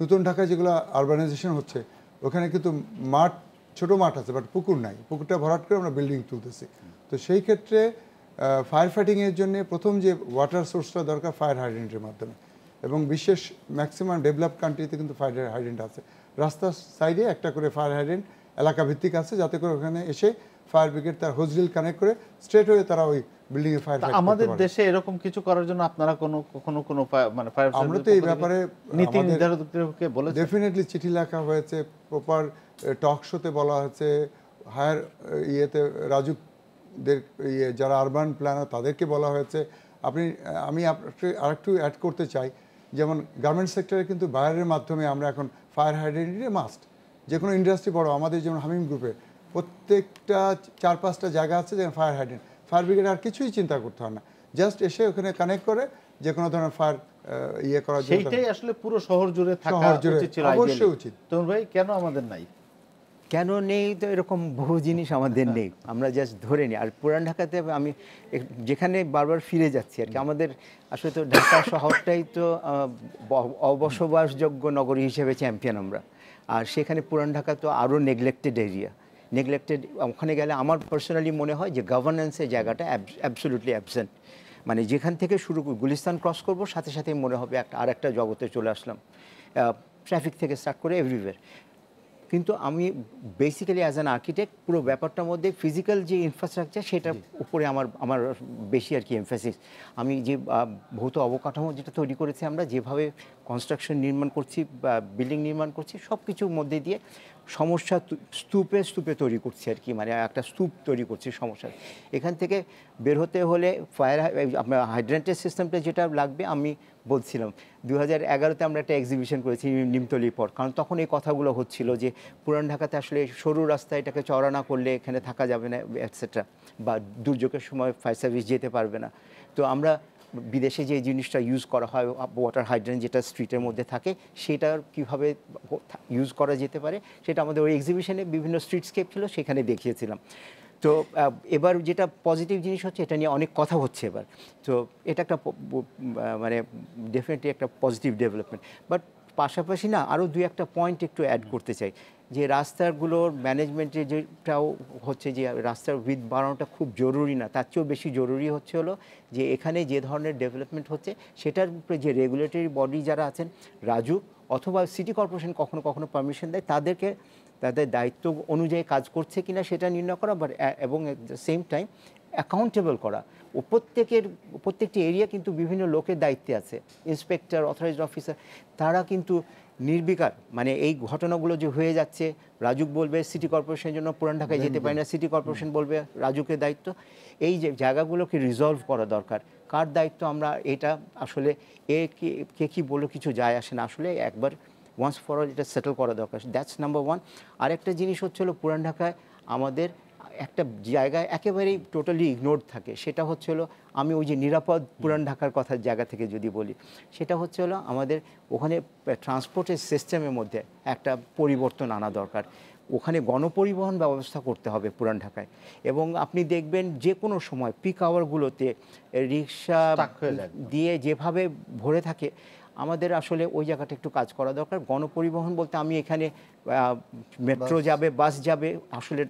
নতুন ঢাকায় যেগুলো আরবানাইজেশন হচ্ছে, ওখানে কিন্তু মাঠ, ছোটো মাঠ আছে, বাট পুকুর নাই। পুকুরটা ভরাট করে আমরা বিল্ডিং তুলতেছি। তো সেই ক্ষেত্রে ফায়ার ফাইটিংয়ের জন্য প্রথম যে ওয়াটার সোর্সটা দরকার ফায়ার হাইড্রেন্টের মাধ্যমে, এবং বিশেষ ম্যাক্সিমাম ডেভেলপ কান্ট্রিতে কিন্তু ফায়ার হাইড্রেন্ট আছে। রাস্তার সাইডে একটা করে ফায়ার হাইড্রেন্ট এলাকা ভিত্তিক আছে, যাতে করে ওখানে এসে ফায়ার ব্রিগেড তার হোজরিল কানেক্ট করে স্ট্রেট হয়ে তারা ওই বিল্ডিং এ ফায়ার ফাইট করতে পারে। আমাদের দেশে এরকম কিছু করার জন্য আপনারা কোনো মানে ফায়ার আমরা তো এই ব্যাপারে নীতি নির্ধারককে বলেছি, ডেফিনেটলি চিঠি লেখা হয়েছে, প্রপার টক শোতে বলা হয়েছে, হায়ার ইয়েতে রাজুকদের যারা আরবান প্ল্যানার তাদেরকে বলা হয়েছে। আমি আরেকটু অ্যাড করতে চাই, যেমন গার্মেন্ট সেক্টরে কিন্তু বাইরের মাধ্যমে আমরা এখন ফায়ার হাইড্রেন্টে মাস্ট। যে কোনো ইন্ডাস্ট্রি বড়, আমাদের যেমন হামিম গ্রুপে প্রত্যেকটা 4-5টা জায়গা আছে যেমন ফায়ার হাইড্রেন্ট। ফায়ার ব্রিগেড আর কিছুই চিন্তা করতে হয় না, জাস্ট এসে ওখানে কানেক্ট করে যে কোনো ধরনের ফায়ার করার জন্য। সেইটাই আসলে পুরো শহর জুড়ে থাকা উচিত ছিল, অবশ্যই উচিত। তরুণ ভাই, কেন আমাদের নাই? কেন নেই তো এরকম বহু জিনিস আমাদের নেই, আমরা জাস্ট ধরে নিই। আর পুরান ঢাকাতে আমি যেখানে বারবার ফিরে যাচ্ছি আর কি, আমাদের আসলে তো ঢাকা শহরটাই তো অবসবাসযোগ্য নগরী হিসেবে চ্যাম্পিয়ন আমরা। আর সেখানে পুরান ঢাকা তো আরও নেগলেক্টেড এরিয়া, নেগলেক্টেড। ওখানে গেলে আমার পার্সোনালি মনে হয় যে গভর্নেন্সের জায়গাটা অ্যাবসোলুটলি অ্যাবসেন্ট। মানে যেখান থেকে শুরু গুলিস্তান ক্রস করব সাথে সাথেই মনে হবে আরেকটা জগতে চলে আসলাম, ট্রাফিক থেকে স্টার্ট করে এভরিওয়্যার। কিন্তু আমি বেসিক্যালি অ্যাজ অ্যান আর্কিটেক্ট পুরো ব্যাপারটার মধ্যে ফিজিক্যাল যে ইনফ্রাস্ট্রাকচার সেটার উপরে আমার বেশি আর কি এমফাসিস। আমি যে ভৌত অবকাঠামো যেটা তৈরি করেছি, আমরা যেভাবে কনস্ট্রাকশন নির্মাণ করছি বা বিল্ডিং নির্মাণ করছি, সব কিছুর মধ্যে দিয়ে সমস্যা স্তূপে স্তূপে তৈরি করছি আর কি, মানে একটা স্তূপ তৈরি করছি সমস্যা। এখান থেকে বের হতে হলে ফায়ার আপনার হাইড্রেন্টের সিস্টেমটা যেটা লাগবে, আমি বলছিলাম 2011-তে আমরা একটা এক্সিবিশন করেছি নিমতলির পর, কারণ তখন এই কথাগুলো হচ্ছিল যে পুরান ঢাকাতে আসলে সরু রাস্তায় এটাকে চওড়া না করলে এখানে থাকা যাবে না এটসেট্রা, বা দুর্যোগের সময় ফায়ার সার্ভিস যেতে পারবে না। তো আমরা বিদেশে যে জিনিসটা ইউজ করা হয় ওয়াটার হাইড্রেন্ট যেটা স্ট্রিটের মধ্যে থাকে, সেটার কীভাবে ইউজ করা যেতে পারে সেটা আমাদের ওই এক্সিবিশনে বিভিন্ন স্ট্রিটস্কেপ ছিল, সেখানে দেখিয়েছিলাম। তো এবার যেটা পজিটিভ জিনিস হচ্ছে, এটা নিয়ে অনেক কথা হচ্ছে এবার। তো এটা একটা মানে ডেফিনেটলি একটা পজিটিভ ডেভেলপমেন্ট। বাট পাশাপাশি না আরও দুই একটা পয়েন্ট একটু অ্যাড করতে চাই, যে রাস্তাগুলোর ম্যানেজমেন্টে যেটাও হচ্ছে যে রাস্তার উইথ বাড়ানোটা খুব জরুরি না, তার চেয়েও বেশি জরুরি হচ্ছে হলো যে এখানে যে ধরনের ডেভেলপমেন্ট হচ্ছে সেটার উপরে যে রেগুলেটরি বডি যারা আছেন, রাজুক অথবা সিটি কর্পোরেশন কখনো কখনো পারমিশন দেয়, তাদেরকে তাদের দায়িত্ব অনুযায়ী কাজ করছে কিনা সেটা নির্ণয় করা, বাট এবং at the same time accountable করা। ও প্রত্যেকটি এরিয়া কিন্তু বিভিন্ন লোকের দায়িত্বে আছে, ইন্সপেক্টর, অথরাইজড অফিসার, তারা কিন্তু নির্বিকার। মানে এই ঘটনাগুলো যে হয়ে যাচ্ছে, রাজুক বলবে সিটি কর্পোরেশনের জন্য পুরান ঢাকায় যেতে পারে না, সিটি কর্পোরেশন বলবে রাজুকের দায়িত্ব। এই যে জায়গাগুলোকে রিজলভ করা দরকার, কার দায়িত্ব আমরা এটা আসলে কে কী বলে কিছু যায় আসে না, আসলে একবার ওয়ান্স ফর অল এটা সেটেল করা দরকার। That's number one. আরেকটা জিনিস হচ্ছে হলো, পুরান ঢাকায় আমাদের একটা জায়গায় একেবারেই টোটালি ইগনোরড থাকে, সেটা হচ্ছে হলো, আমি ওই যে নিরাপদ পুরান ঢাকার কথার জায়গা থেকে যদি বলি, সেটা হচ্ছে হলো আমাদের ওখানে ট্রান্সপোর্টের সিস্টেমের মধ্যে একটা পরিবর্তন আনা দরকার। ওখানে গণপরিবহন ব্যবস্থা করতে হবে পুরান ঢাকায়, এবং আপনি দেখবেন যে কোনো সময় পিক আওয়ারগুলোতে রিক্সা দিয়ে যেভাবে ভরে থাকে, আমাদের আসলে ওই জায়গাটা একটু কাজ করা দরকার। গণপরিবহন বলতে আমি এখানে মেট্রো যাবে, বাস যাবে, আসলে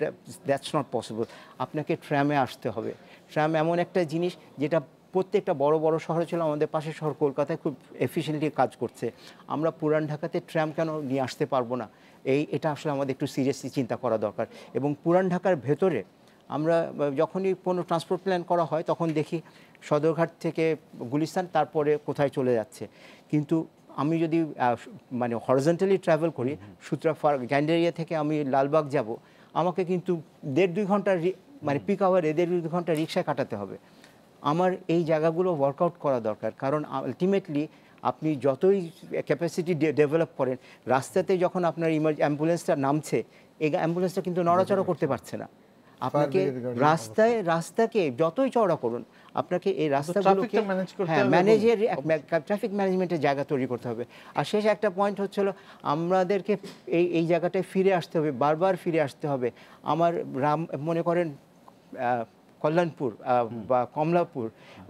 দ্যাটস নট পসিবল। আপনাকে ট্র্যামে আসতে হবে। ট্র্যাম এমন একটা জিনিস যেটা প্রত্যেকটা বড় বড় শহরে ছিল, আমাদের পাশের শহর কলকাতায় খুব এফিশিয়েন্টলি কাজ করছে। আমরা পুরান ঢাকাতে ট্র্যাম কেন নিয়ে আসতে পারবো না? এটা আসলে আমাদের একটু সিরিয়াসলি চিন্তা করা দরকার। এবং পুরান ঢাকার ভেতরে আমরা যখনই কোনো ট্রান্সপোর্ট প্ল্যান করা হয়, তখন দেখি সদরঘাট থেকে গুলিস্তান, তারপরে কোথায় চলে যাচ্ছে। কিন্তু আমি যদি মানে হরিজন্টালি ট্রাভেল করি, সূত্রাফার গ্যান্ডেরিয়া থেকে আমি লালবাগ যাব, আমাকে কিন্তু 1.5-2 ঘন্টা মানে পিক আওয়ারে 1.5-2 ঘন্টা রিক্সায় কাটাতে হবে। আমার এই জায়গাগুলো ওয়ার্কআউট করা দরকার, কারণ আলটিমেটলি আপনি যতই ক্যাপাসিটি ডেভেলপ করেন, রাস্তাতে যখন আপনার অ্যাম্বুলেন্সটা নামছে, এই অ্যাম্বুলেন্সটা কিন্তু নড়াচড়া করতে পারছে না। আপনাকে রাস্তাকে যতই চওড়া করুন, আপনাকে এই রাস্তাগুলোকে ম্যানেজের ট্রাফিক ম্যানেজমেন্টের জায়গা তৈরি করতে হবে। আর শেষ একটা পয়েন্ট হচ্ছে হলো, আমাদেরকে এই জায়গাটায় ফিরে আসতে হবে, বারবার ফিরে আসতে হবে। আমার মনে করেন কল্যাণপুর বা কমলাপুর,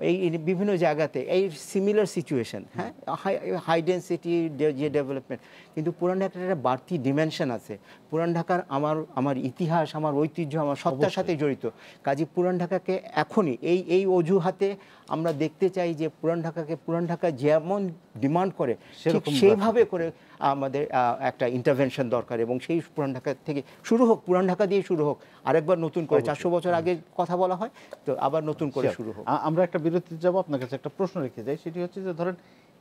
এই বিভিন্ন জায়গাতে এই সিমিলার সিচুয়েশন, হ্যাঁ, হাই ডেন্সিটি যে ডেভেলপমেন্ট, কিন্তু পুরান ঢাকার একটা বাড়তি ডিমেনশন আছে। পুরান ঢাকার আমার ইতিহাস, আমার ঐতিহ্য, আমার সত্তার সাথে জড়িত। কাজী পুরান ঢাকাকে এখনই এই অজুহাতে আমরা দেখতে চাই যে পুরান ঢাকা যেমন ডিমান্ড করে ঠিক সেইভাবে করে আমাদের একটা ইন্টারভেনশন দরকার, এবং সেই পুরান ঢাকা থেকে শুরু হোক, পুরান ঢাকা দিয়ে শুরু হোক, আরেকবার নতুন করে 400 বছর আগে কথা বলা হয় তো আবার নতুন করে শুরু হোক। আমরা একটা বিরতি যাব, আপনার কাছে একটা প্রশ্ন রেখে যাই, সেটি হচ্ছে যে ধরেন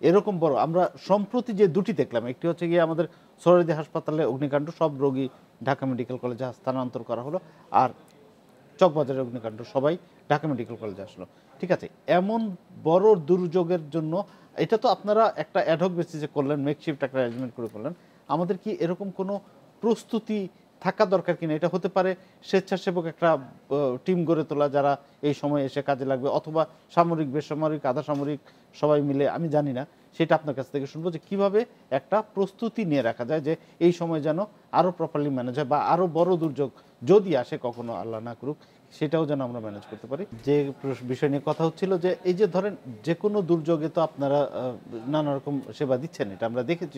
এরকম বড় আমরা সম্প্রতি যে দুটি দেখলাম, একটি হচ্ছে গিয়ে আমাদের সোহরাওয়ার্দী হাসপাতালে অগ্নিকাণ্ড, সব রোগী ঢাকা মেডিকেল কলেজে স্থানান্তর করা হলো, আর চকবাজারের অগ্নিকাণ্ড, সবাই ঢাকা মেডিকেল কলেজে আসলো। ঠিক আছে, এমন বড় দুর্যোগের জন্য এটা তো আপনারা একটা অ্যাডহক বেসিসে করলেন, মেকশিফট একটা অ্যারেঞ্জমেন্ট করে করলেন, আমাদের কি এরকম কোনো প্রস্তুতি থাকা দরকার কিনা? এটা হতে পারে স্বেচ্ছাসেবক একটা টিম গড়ে তোলা, যারা এই সময় এসে কাজে লাগবে, অথবা সামরিক, বেসামরিক, আধা সামরিক সবাই মিলে, আমি জানি না, সেটা আপনার কাছ থেকে শুনবো যে কিভাবে একটা প্রস্তুতি নিয়ে রাখা যায় যে এই সময় যেন আরো প্রপারলি ম্যানেজ হয় বা আরো বড় দুর্যোগ যদি আসে, কখনো আল্লাহ না করুক, সেটাও যেন আমরা ম্যানেজ করতে পারি। যে বিষয় নিয়ে কথা হচ্ছিল যে এই যে ধরেন যে কোনো দুর্যোগে তো আপনারা নানা রকম সেবা দিচ্ছেন, এটা আমরা দেখেছি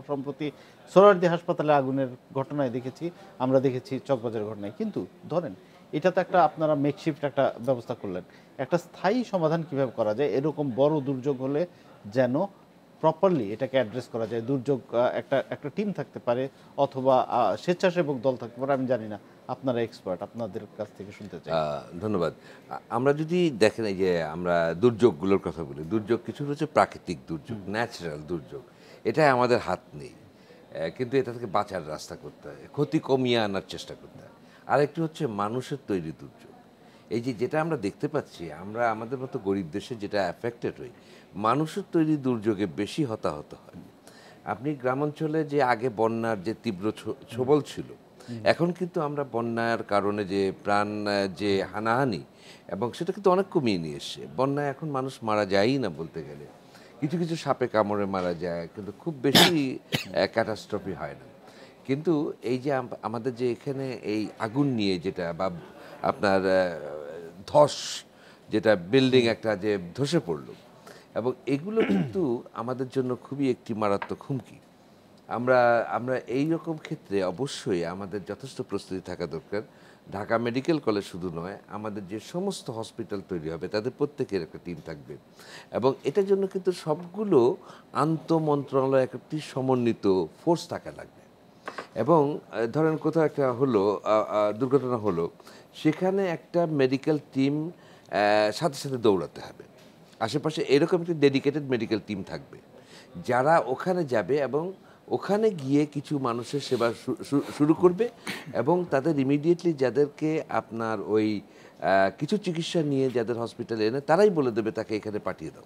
সম্প্রতি সোহরাওয়ার্দী হাসপাতালে আগুনের ঘটনায় দেখেছি, আমরা দেখেছি চকবাজারের ঘটনায়। কিন্তু ধরেন এটা তো একটা আপনারা মেকশিফট একটা ব্যবস্থা করলেন, একটা স্থায়ী সমাধান কিভাবে করা যায় এরকম বড় দুর্যোগ হলে যেন প্রপারলি এটাকে অ্যাড্রেস করা যায়? দুর্যোগ একটা টিম থাকতে পারে অথবা স্বেচ্ছাসেবক দল থাকতে পারে, আমি জানি না, আপনারা এক্সপার্ট, আপনাদের কাছ থেকে শুনতে চাই। ধন্যবাদ। আমরা যদি দেখেন এই যে আমরা দুর্যোগগুলোর কথা বলি, দুর্যোগ কিছু হচ্ছে প্রাকৃতিক দুর্যোগ, ন্যাচারাল দুর্যোগ, এটা আমাদের হাত নেই, কিন্তু এটা থেকে বাঁচার রাস্তা করতে হয়, ক্ষতি কমিয়ে আনার চেষ্টা করতে হয়। আরেকটি হচ্ছে মানুষের তৈরি দুর্যোগ। এই যে যেটা আমরা দেখতে পাচ্ছি, আমরা আমাদের মতো গরিব দেশে যেটা অ্যাফেক্টেড হই, মানুষের তৈরি দুর্যোগে বেশি হতাহত হয়। আপনি গ্রামাঞ্চলে যে আগে বন্যার যে তীব্র ছোবল ছিল, এখন কিন্তু আমরা বন্যার কারণে যে প্রাণ যে হানাহানি, এবং সেটা কিন্তু অনেক কমিয়ে নিয়ে এসছে। বন্যায় এখন মানুষ মারা যায়ই না বলতে গেলে, কিছু কিছু সাপে কামড়ে মারা যায়, কিন্তু খুব বেশি ক্যাটাস্ট্রফি হয় না। কিন্তু এই যে আমাদের যে এখানে এই আগুন নিয়ে যেটা বা আপনার ধস, যেটা বিল্ডিং একটা যে ধসে পড়লো, এবং এগুলো কিন্তু আমাদের জন্য খুবই একটি মারাত্মক হুমকি। আমরা আমরা এই রকম ক্ষেত্রে অবশ্যই আমাদের যথেষ্ট প্রস্তুতি থাকা দরকার। ঢাকা মেডিকেল কলেজ শুধু নয়, আমাদের যে সমস্ত হসপিটাল তৈরি হবে তাদের প্রত্যেকের একটা টিম থাকবে, এবং এটার জন্য কিন্তু সবগুলো আন্তঃমন্ত্রণালয় একটি সমন্বিত ফোর্স থাকা লাগবে। এবং ধরেন কোথাও একটা হলো দুর্ঘটনা হলো, সেখানে একটা মেডিকেল টিম সাথে সাথে দৌড়াতে হবে, আশেপাশে এরকম একটি ডেডিকেটেড মেডিকেল টিম থাকবে যারা ওখানে যাবে এবং ওখানে গিয়ে কিছু মানুষের সেবা শুরু করবে, এবং তাদের ইমিডিয়েটলি যাদেরকে আপনার ওই কিছু চিকিৎসা নিয়ে যাদের হসপিটালে এনে তারাই বলে দেবে তাকে এখানে পাঠিয়ে দাও।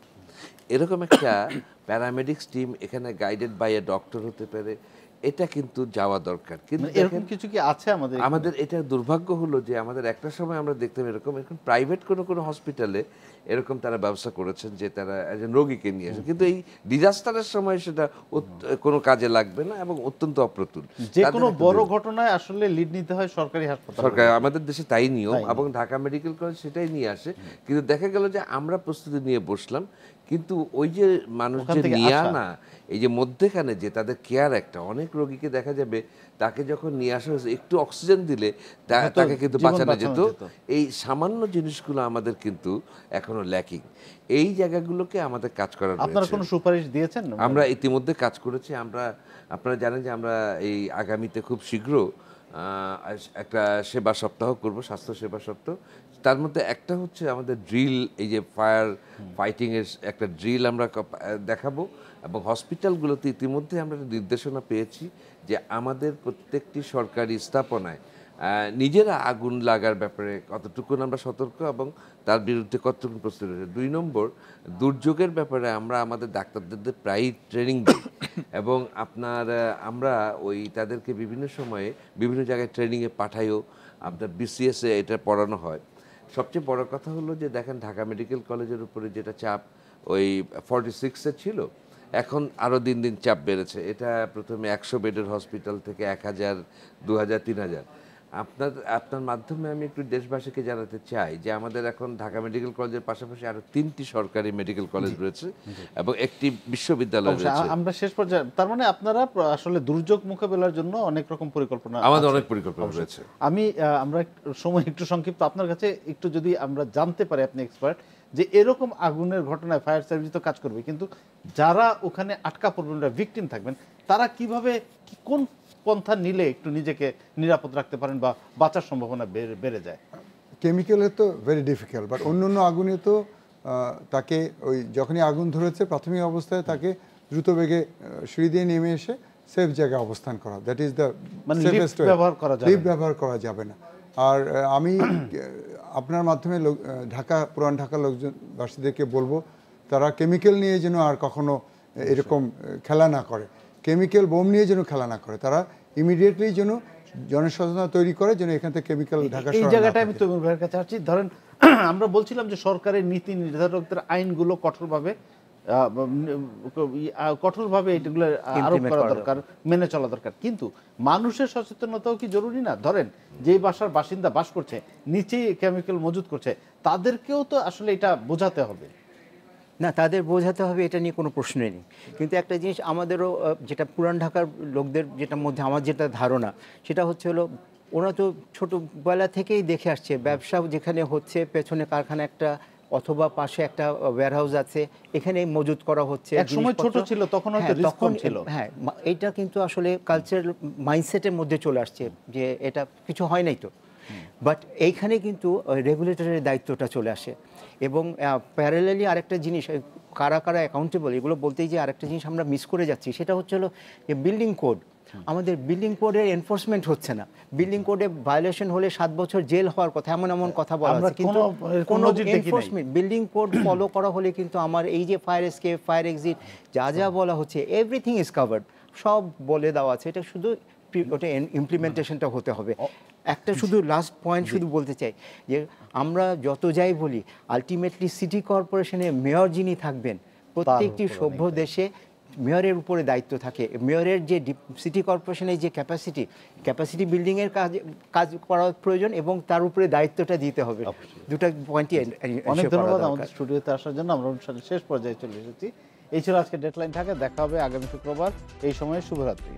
এরকম একটা প্যারামেডিক্স টিম এখানে গাইডেড বাই এ ডক্টর হতে পারে, এটা কিন্তু যাওয়া দরকার। কিন্তু এরকম কিছু কি আছে আমাদের এটা দুর্ভাগ্য হলো যে আমাদের একটা সময় আমরা দেখতাম এরকম প্রাইভেট কোনো হসপিটালে এরকম তারা ব্যবস্থা করেছেন যে তারা একজন রোগীকে নিয়ে আসে, কিন্তু এই ডিজাস্টারের সময় সেটা কোনো কাজে লাগবে না এবং অত্যন্ত অপ্রতুল। যে কোনো বড় ঘটনায় আসলে লিড নিতে হয় সরকারি হাসপাতাল, সরকার, আমাদের দেশে তাই নিয়ম, এবং ঢাকা মেডিকেল কলেজ সেটাই নিয়ে আসে। কিন্তু দেখা গেল যে আমরা প্রস্তুতি নিয়ে বসলাম, কিন্তু ওই যে মানুষ যে নিয়ে আনা, এই যে মধ্যেখানে যে তাদের কেয়ার, একটা অনেক রোগীকে দেখা যাবে তাকে যখন নিয়ে আসা হয়েছে একটু অক্সিজেন দিলে তাকে কিন্তু বাঁচানো যেত। এই সামান্য জিনিসগুলো আমাদের কিন্তু এখনো ল্যাকিং। এই জায়গাগুলোকে আমাদের কাজ করার, আপনারা কোনো সুপারিশ দিয়েছেন? আমরা ইতিমধ্যে কাজ করেছি। আপনারা জানেন যে আমরা এই আগামীতে খুব শীঘ্র একটা সেবা সপ্তাহ করব, স্বাস্থ্য সেবা সপ্তাহ। তার মধ্যে একটা হচ্ছে আমাদের ড্রিল, এই যে ফায়ার ফাইটিংয়ের একটা ড্রিল আমরা দেখাবো, এবং হসপিটালগুলোতে ইতিমধ্যে আমরা নির্দেশনা পেয়েছি যে আমাদের প্রত্যেকটি সরকারি স্থাপনায় নিজেরা আগুন লাগার ব্যাপারে কতটুকু আমরা সতর্ক এবং তার বিরুদ্ধে কতটুকু প্রস্তুত রয়েছে। 2 নম্বর, দুর্যোগের ব্যাপারে আমরা আমাদের ডাক্তারদের প্রায়ই ট্রেনিং দিই, এবং আমরা ওই তাদেরকে বিভিন্ন সময়ে বিভিন্ন জায়গায় ট্রেনিংয়ে পাঠাইও, আপনার বিসিএসে এটা পড়ানো হয়। সবচেয়ে বড় কথা হলো যে দেখেন ঢাকা মেডিকেল কলেজের উপরে যেটা চাপ ওই 46-এ ছিল, এখন আরও দিন দিন চাপ বেড়েছে। এটা প্রথমে 100 বেডের হসপিটাল থেকে 1000, 2000, 3000। আপনার মাধ্যমে আমি একটু দেশবাসীকে জানাতে চাই যে আমাদের এখন ঢাকা মেডিকেল কলেজের পাশাপাশি আরো 3টি সরকারি মেডিকেল কলেজ রয়েছে এবং একটি বিশ্ববিদ্যালয় রয়েছে। আমরা শেষ পর্যায়ে, তার মানে আপনারা আসলে দুর্যোগ মোকাবেলার জন্য অনেক রকম পরিকল্পনা, আমাদের অনেক পরিকল্পনা রয়েছে। আমরা সময় একটু সংক্ষিপ্ত, আপনার কাছে একটু যদি আমরা জানতে পারি, আপনি এক্সপার্ট, যে এরকম আগুনের ঘটনায় ফায়ার সার্ভিস তো কাজ করবে, কিন্তু যারা ওখানে আটকা পড়বেন, ভিকটিম থাকবেন, তারা কিভাবে কোন পন্থা নিলে একটু নিজেকে নিরাপদ রাখতে পারেন বা বাঁচার সম্ভাবনা বেড়ে যায়? কেমিক্যালে তো ভেরি ডিফিকাল্ট, বাট অন্য আগুনে তো তাকে ওই যখনই আগুন ধরেছে প্রাথমিক অবস্থায় তাকে দ্রুত বেগে সিঁড়ি দিয়ে নেমে এসে সেফ জায়গায় অবস্থান করা, that is the safest way. Lift ব্যবহার করা যাবে না। আর আমি আপনার মাধ্যমে পুরান ঢাকা লোকজনবাসীদেরকে বলবো তারা কেমিক্যাল নিয়ে যেন আর কখনো এরকম খেলা না করে, কেমিক্যাল বোম নিয়ে যেন খেলা না করে, তারা ইমিডিয়েটলি যেন জনসচেতনতা তৈরি করে যেন এখান থেকে কেমিক্যাল ঢাকা। এই জায়গাটা আমি তৈমুর ভাইয়ের কাছে আসছি। ধরেন আমরা বলছিলাম যে সরকারের নীতি নির্ধারকদের আইনগুলো কঠোরভাবে কঠোরভাবে এগুলো আরোপ করা দরকার, মেনে চলা দরকার। কিন্তু মানুষের সচেতনতাও কি জরুরি না? ধরেন যেই বাসার বাসিন্দা বাস করছে, নিচেই কেমিক্যাল মজুত করছে, তাদেরকেও তো আসলে এটা বোঝাতে হবে। না, তাদের বোঝাতে হবে, এটা নিয়ে কোনো প্রশ্নই নেই। কিন্তু একটা জিনিস আমাদেরও যেটা পুরান ঢাকার লোকদের যেটার মধ্যে আমার যেটা ধারণা, সেটা হচ্ছে হলো ওরা তো ছোটোবেলা থেকেই দেখে আসছে ব্যবসা যেখানে হচ্ছে পেছনে কারখানা একটা অথবা পাশে একটা ওয়্যারহাউস আছে, এখানে মজুত করা হচ্ছে। এক সময় ছোট ছিল, তখন হয়তো রিস্ক কম ছিল। হ্যাঁ, এইটা কিন্তু আসলে কালচারাল মাইন্ডসেটের মধ্যে চলে আসছে যে এটা কিছু হয় নাই তো। বাট এইখানে কিন্তু রেগুলেটরের দায়িত্বটা চলে আসে। এবং প্যারালালি আরেকটা জিনিস, কারা কারা অ্যাকাউন্টেবল, এগুলো বলতেই যে আরেকটা জিনিস আমরা মিস করে যাচ্ছি, সেটা হচ্ছে হলো যে বিল্ডিং কোড। আমাদের বিল্ডিং কোডের এনফোর্সমেন্ট হচ্ছে না। বিল্ডিং কোডে ভায়োলেশন হলে 7 বছর জেল হওয়ার কথা, এমন কথা বলা আছে, কিন্তু কোনো এনফোর্সমেন্ট, বিল্ডিং কোড ফলো করা হলে কিন্তু আমার এই যে ফায়ার এসকেপ, ফায়ার এক্সিট যা যা বলা হচ্ছে, এভরিথিং ইজ কাভার্ড, সব বলে দেওয়া আছে। এটা শুধু ওটা ইমপ্লিমেন্টেশনটা হতে হবে। একটা শুধু লাস্ট পয়েন্ট শুধু বলতে চাই যে আমরা যত যাই বলি, আলটিমেটলি সিটি কর্পোরেশনের মেয়র যিনি থাকবেন, প্রত্যেকটি সভ্য দেশে মেয়রের উপরে দায়িত্ব থাকে। মেয়রের যে সিটি কর্পোরেশনের যে ক্যাপাসিটি বিল্ডিংয়ের কাজ করা প্রয়োজন, এবং তার উপরে দায়িত্বটা দিতে হবে। দুটা পয়েন্টই। অনেক ধন্যবাদ আমাদের স্টুডিওতে আসার জন্য। আমরা অনুষ্ঠানের শেষ পর্যায়ে চলে এসেছি। এই ছিল আজকে ডেডলাইন ঢাকা। দেখা হবে আগামী শুক্রবার এই সময়ে। শুভরাত্রি।